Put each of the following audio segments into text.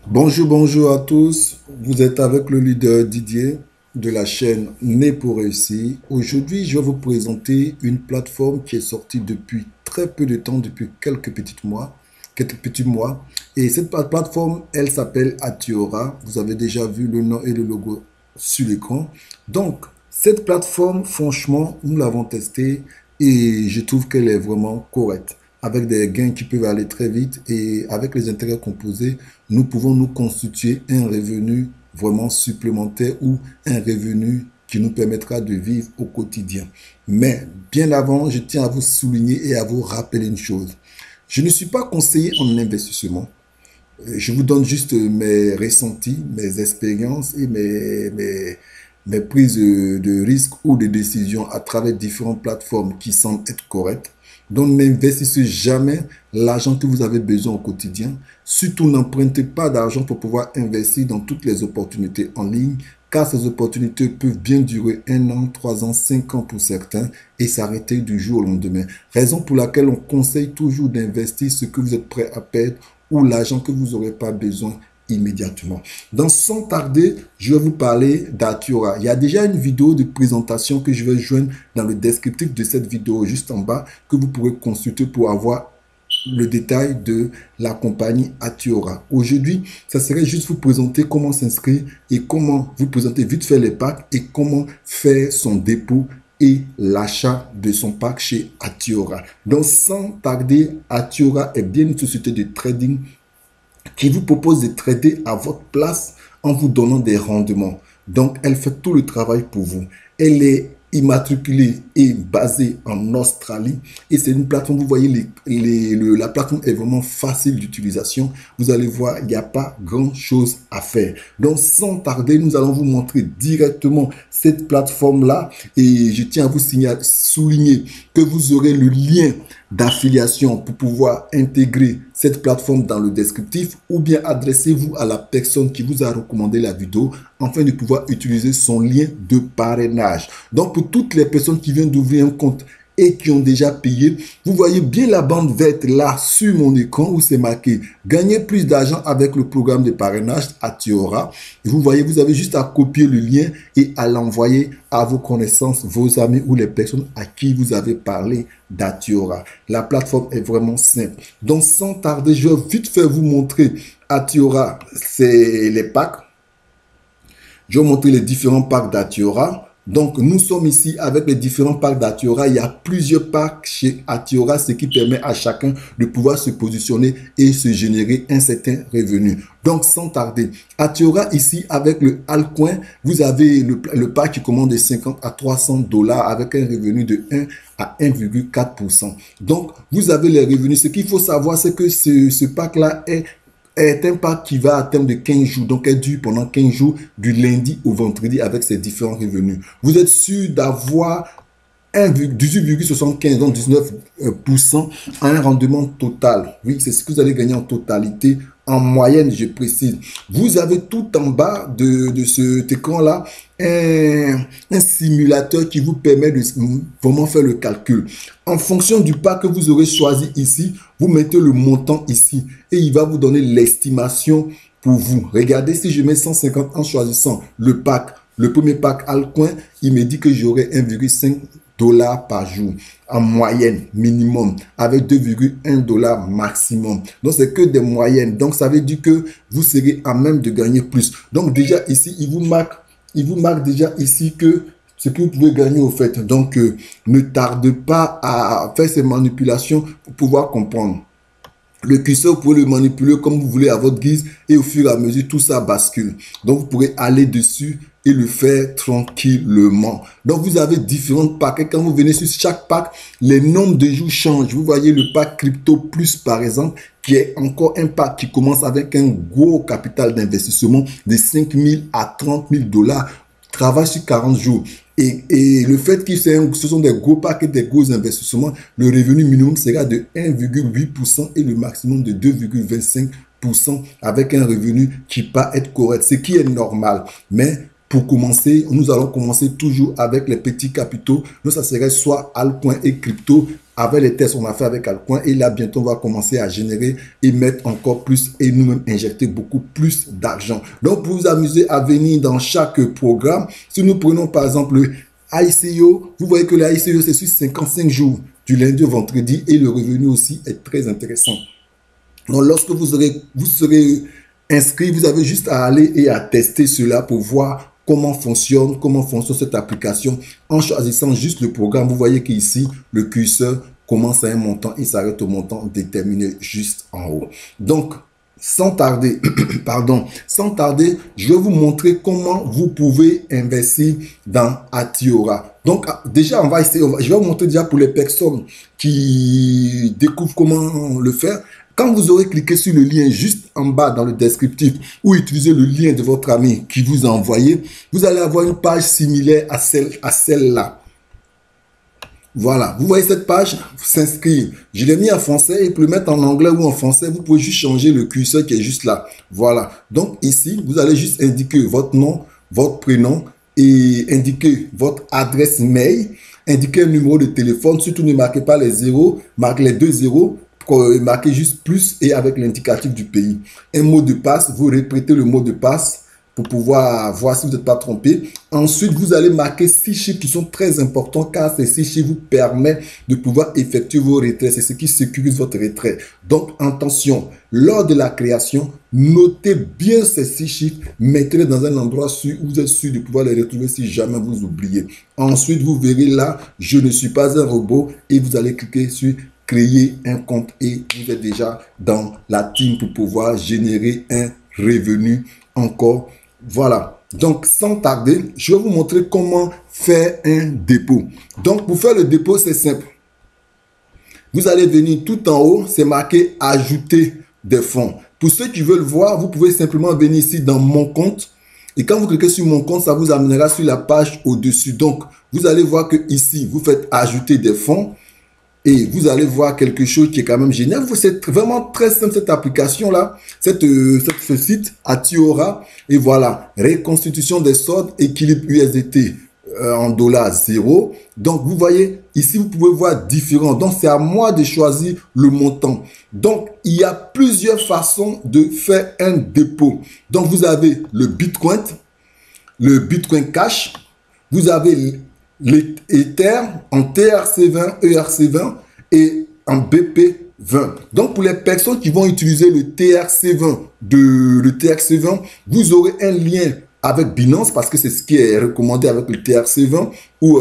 Bonjour, bonjour à tous. Vous êtes avec le leader Didier de la chaîne Né pour réussir. Aujourd'hui, je vais vous présenter une plateforme qui est sortie depuis très peu de temps, depuis quelques petits mois. Et cette plateforme, elle s'appelle Atiora. Vous avez déjà vu le nom et le logo sur l'écran. Donc, cette plateforme, franchement, nous l'avons testée et je trouve qu'elle est vraiment correcte avec des gains qui peuvent aller très vite et avec les intérêts composés, nous pouvons nous constituer un revenu vraiment supplémentaire ou un revenu qui nous permettra de vivre au quotidien. Mais bien avant, je tiens à vous souligner et à vous rappeler une chose. Je ne suis pas conseiller en investissement. Je vous donne juste mes ressentis, mes expériences et mes prises de risques ou de décisions à travers différentes plateformes qui semblent être correctes. Donc, n'investissez jamais l'argent que vous avez besoin au quotidien. Surtout, n'empruntez pas d'argent pour pouvoir investir dans toutes les opportunités en ligne, car ces opportunités peuvent bien durer 1 an, 3 ans, 5 ans pour certains et s'arrêter du jour au lendemain. Raison pour laquelle on conseille toujours d'investir ce que vous êtes prêt à perdre ou l'argent que vous n'aurez pas besoin immédiatement. Donc, sans tarder, je vais vous parler d'Atiora. Il y a déjà une vidéo de présentation que je vais joindre dans le descriptif de cette vidéo juste en bas que vous pourrez consulter pour avoir le détail de la compagnie Atiora. Aujourd'hui, ça serait juste vous présenter comment s'inscrire et comment vous présenter vite fait les packs et comment faire son dépôt et l'achat de son pack chez Atiora. Donc, sans tarder, Atiora est bien une société de trading qui vous propose de trader à votre place en vous donnant des rendements. Donc, elle fait tout le travail pour vous. Elle est immatriculée et basée en Australie. Et c'est une plateforme, vous voyez, la plateforme est vraiment facile d'utilisation. Vous allez voir, il n'y a pas grand-chose à faire. Donc, sans tarder, nous allons vous montrer directement cette plateforme-là. Et je tiens à vous souligner que vous aurez le lien d'affiliation pour pouvoir intégrer cette plateforme dans le descriptif ou bien adressez-vous à la personne qui vous a recommandé la vidéo afin de pouvoir utiliser son lien de parrainage. Donc, pour toutes les personnes qui viennent d'ouvrir un compte et qui ont déjà payé, vous voyez bien la bande verte là sur mon écran où c'est marqué gagner plus d'argent avec le programme de parrainage Atiora. Et vous voyez, vous avez juste à copier le lien et à l'envoyer à vos connaissances, vos amis ou les personnes à qui vous avez parlé d'Atiora. La plateforme est vraiment simple. Donc, sans tarder, je vais vite fait vous montrer Atiora, c'est les packs. Je vais vous montrer les différents packs d'Atiora. Donc, nous sommes ici avec les différents packs d'Atiora. Il y a plusieurs packs chez Atiora, ce qui permet à chacun de pouvoir se positionner et se générer un certain revenu. Donc, sans tarder, Atiora ici avec le altcoin, vous avez le pack qui commande de 50 à 300 dollars avec un revenu de 1 à 1,4%. Donc, vous avez les revenus. Ce qu'il faut savoir, c'est que ce pack-là est un pack qui va à terme de 15 jours, donc elle dure pendant 15 jours du lundi au vendredi avec ses différents revenus. Vous êtes sûr d'avoir 18,75, donc 19% à un rendement total. Oui, c'est ce que vous allez gagner en totalité. En moyenne, je précise. Vous avez tout en bas de cet écran-là un simulateur qui vous permet de vraiment faire le calcul. En fonction du pack que vous aurez choisi ici, vous mettez le montant ici et il va vous donner l'estimation pour vous. Regardez, si je mets 150 en choisissant le pack, le premier pack altcoin, il me dit que j'aurai 1,5 dollars par jour en moyenne minimum avec 2,1 dollars maximum. Donc c'est que des moyennes. Donc ça veut dire que vous serez à même de gagner plus. Donc déjà ici, il vous marque déjà ici que ce que vous pouvez gagner au fait. Donc ne tarde pas à faire ces manipulations pour pouvoir comprendre. Le curseur, vous pouvez le manipuler comme vous voulez à votre guise et au fur et à mesure, tout ça bascule. Donc, vous pourrez aller dessus et le faire tranquillement. Donc, vous avez différents packs. Et quand vous venez sur chaque pack, les nombres de jours changent. Vous voyez le pack Crypto Plus, par exemple, qui est encore un pack qui commence avec un gros capital d'investissement de 5 000 à 30 000 dollars. Travaille sur 40 jours. Et le fait que ce sont des gros packs et des gros investissements, le revenu minimum sera de 1,8% et le maximum de 2,25% avec un revenu qui peut être correct, ce qui est normal. Mais pour commencer, nous allons commencer toujours avec les petits capitaux. Donc, ça serait soit altcoin et crypto avec les tests qu'on a fait avec Altcoin. Et là, bientôt, on va commencer à générer et mettre encore plus et nous-mêmes injecter beaucoup plus d'argent. Donc, pour vous amuser à venir dans chaque programme, si nous prenons par exemple le ICO, vous voyez que le ICO, c'est sur 55 jours, du lundi au vendredi, et le revenu aussi est très intéressant. Donc, lorsque vous serez inscrit, vous avez juste à aller et à tester cela pour voir comment fonctionne cette application en choisissant juste le programme. Vous voyez qu'ici, le curseur commence à un montant et s'arrête au montant déterminé juste en haut. Donc, sans tarder, sans tarder, je vais vous montrer comment vous pouvez investir dans Atiora. Donc, déjà, on va essayer, je vais vous montrer déjà pour les personnes qui découvrent comment le faire. Quand vous aurez cliqué sur le lien juste en bas dans le descriptif ou utilisez le lien de votre ami qui vous a envoyé, vous allez avoir une page similaire à celle-là. Voilà, vous voyez cette page, s'inscrire. Je l'ai mis en français et pour le mettre en anglais ou en français, vous pouvez juste changer le curseur qui est juste là. Voilà, donc ici, vous allez juste indiquer votre nom, votre prénom et indiquer votre adresse mail, indiquer un numéro de téléphone. Surtout ne marquez pas les zéros, marquez les 2 zéros. Marquez juste plus et avec l'indicatif du pays. Un mot de passe, vous répétez le mot de passe pour pouvoir voir si vous n'êtes pas trompé. Ensuite, vous allez marquer 6 chiffres qui sont très importants car ces 6 chiffres vous permettent de pouvoir effectuer vos retraits. C'est ce qui sécurise votre retrait. Donc, attention, lors de la création, notez bien ces 6 chiffres, mettez-les dans un endroit sûr où vous êtes sûr de pouvoir les retrouver si jamais vous oubliez. Ensuite, vous verrez là, je ne suis pas un robot et vous allez cliquer sur créer un compte et vous êtes déjà dans la team pour pouvoir générer un revenu encore. Voilà. Donc, sans tarder, je vais vous montrer comment faire un dépôt. Donc, pour faire le dépôt, c'est simple. Vous allez venir tout en haut, c'est marqué ajouter des fonds. Pour ceux qui veulent voir, vous pouvez simplement venir ici dans mon compte. Et quand vous cliquez sur mon compte, ça vous amènera sur la page au-dessus. Donc, vous allez voir que ici, vous faites ajouter des fonds. Et vous allez voir quelque chose qui est quand même génial. C'est vraiment très simple cette application-là, ce site Atiora. Et voilà, reconstitution des soldes, équilibre USDT en dollars 0. Donc, vous voyez, ici, vous pouvez voir différents. Donc, c'est à moi de choisir le montant. Donc, il y a plusieurs façons de faire un dépôt. Donc, vous avez le Bitcoin Cash. Vous avez l'Ether en TRC20, ERC20 et en BP20. Donc, pour les personnes qui vont utiliser le TRC20, vous aurez un lien avec Binance parce que c'est ce qui est recommandé avec le TRC20 ou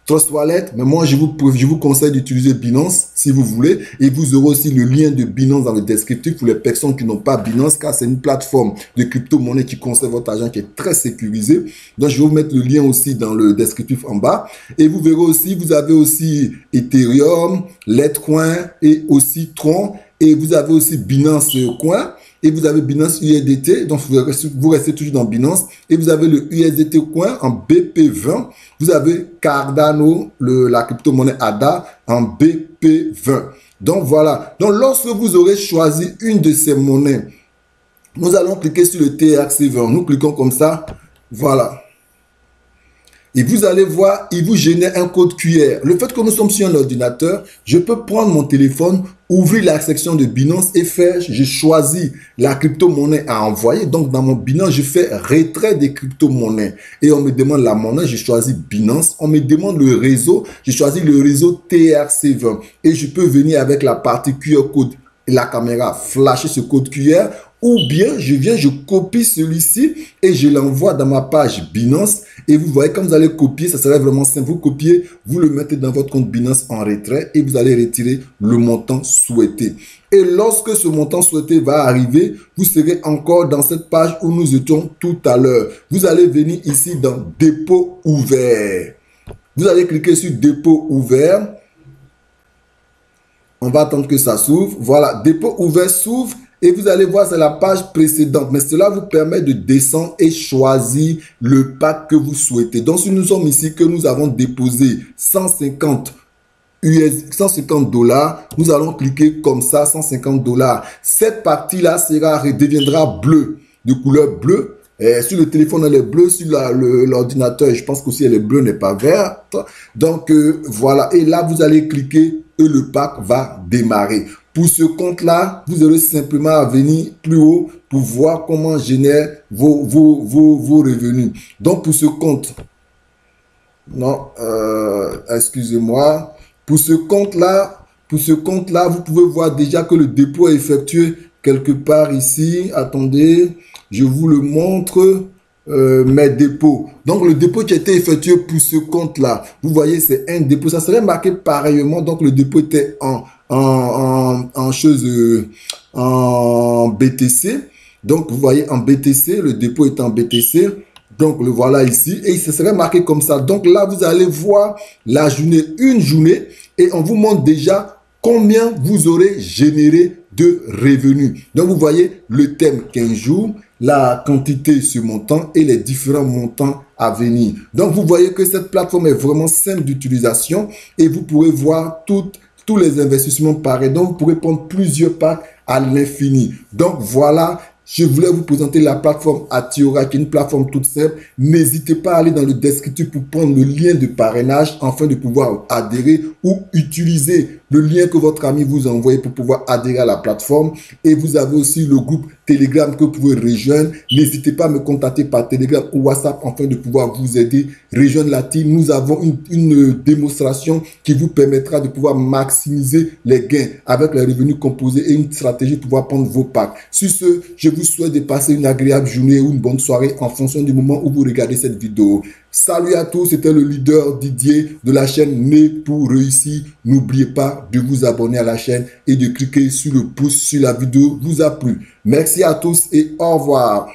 Trust Wallet. Mais moi, je vous conseille d'utiliser Binance si vous voulez. Et vous aurez aussi le lien de Binance dans le descriptif pour les personnes qui n'ont pas Binance car c'est une plateforme de crypto-monnaie qui conserve votre argent qui est très sécurisée. Donc, je vais vous mettre le lien aussi dans le descriptif en bas. Et vous verrez aussi, vous avez aussi Ethereum, Litecoin et aussi Tron. Et vous avez aussi Binance Coin. Et vous avez Binance USDT, donc vous restez toujours dans Binance. Et vous avez le USDT Coin en BP20. Vous avez Cardano, la crypto-monnaie ADA en BP20. Donc voilà. Donc lorsque vous aurez choisi une de ces monnaies, nous allons cliquer sur le TRC20. Nous cliquons comme ça. Voilà. Et vous allez voir, il vous génère un code QR. Le fait que nous sommes sur un ordinateur, je peux prendre mon téléphone, ouvrir la section de Binance et faire, je choisis la crypto-monnaie à envoyer. Donc, dans mon Binance, je fais retrait des crypto-monnaies. Et on me demande la monnaie, je choisis Binance. On me demande le réseau, je choisis le réseau TRC20. Et je peux venir avec la partie QR code et la caméra flasher ce code QR. Ou bien, je copie celui-ci et je l'envoie dans ma page Binance. Et vous voyez, quand vous allez copier, ça serait vraiment simple. Vous copiez, vous le mettez dans votre compte Binance en retrait et vous allez retirer le montant souhaité. Et lorsque ce montant souhaité va arriver, vous serez encore dans cette page où nous étions tout à l'heure. Vous allez venir ici dans dépôt ouvert. Vous allez cliquer sur dépôt ouvert. On va attendre que ça s'ouvre. Voilà, dépôt ouvert s'ouvre. Et vous allez voir, c'est la page précédente. Mais cela vous permet de descendre et choisir le pack que vous souhaitez. Donc, si nous sommes ici, que nous avons déposé 150 $, nous allons cliquer comme ça, 150 $. Cette partie-là deviendra bleue, de couleur bleue. Sur le téléphone, elle est bleue. Sur l'ordinateur, je pense qu'aussi elle est bleue, n'est pas verte. Donc, voilà. Et là, vous allez cliquer et le pack va démarrer. Pour ce compte-là, vous aurez simplement à venir plus haut pour voir comment génère vos revenus. Donc, pour ce compte, non, excusez-moi. Pour ce compte-là, vous pouvez voir déjà que le dépôt est effectué quelque part ici. Attendez, je vous le montre. Mes dépôts. Donc, le dépôt qui a été effectué pour ce compte-là, vous voyez, c'est un dépôt. Ça serait marqué pareillement. Donc, le dépôt était en BTC. Donc, vous voyez, en BTC, le dépôt est en BTC. Donc, le voilà ici. Et ce serait marqué comme ça. Donc, là, vous allez voir la journée, une journée. Et on vous montre déjà combien vous aurez généré de revenus. Donc, vous voyez le thème 15 jours, la quantité sur montant et les différents montants à venir. Donc, vous voyez que cette plateforme est vraiment simple d'utilisation et vous pourrez voir tous les investissements pareils. Donc, vous pourrez prendre plusieurs packs à l'infini. Donc, voilà. Je voulais vous présenter la plateforme Atiora, qui est une plateforme toute simple. N'hésitez pas à aller dans le descriptif pour prendre le lien de parrainage afin de pouvoir adhérer ou utiliser le lien que votre ami vous a envoyé pour pouvoir adhérer à la plateforme. Et vous avez aussi le groupe Telegram que vous pouvez rejoindre. N'hésitez pas à me contacter par Telegram ou WhatsApp afin de pouvoir vous aider. Rejoindre la team. Nous avons une démonstration qui vous permettra de pouvoir maximiser les gains avec les revenus composés et une stratégie pour pouvoir prendre vos packs. Sur ce, je vous souhaite de passer une agréable journée ou une bonne soirée en fonction du moment où vous regardez cette vidéo. Salut à tous, c'était le leader Didier de la chaîne Né pour réussir. N'oubliez pas de vous abonner à la chaîne et de cliquer sur le pouce si la vidéo vous a plu. Merci à tous et au revoir.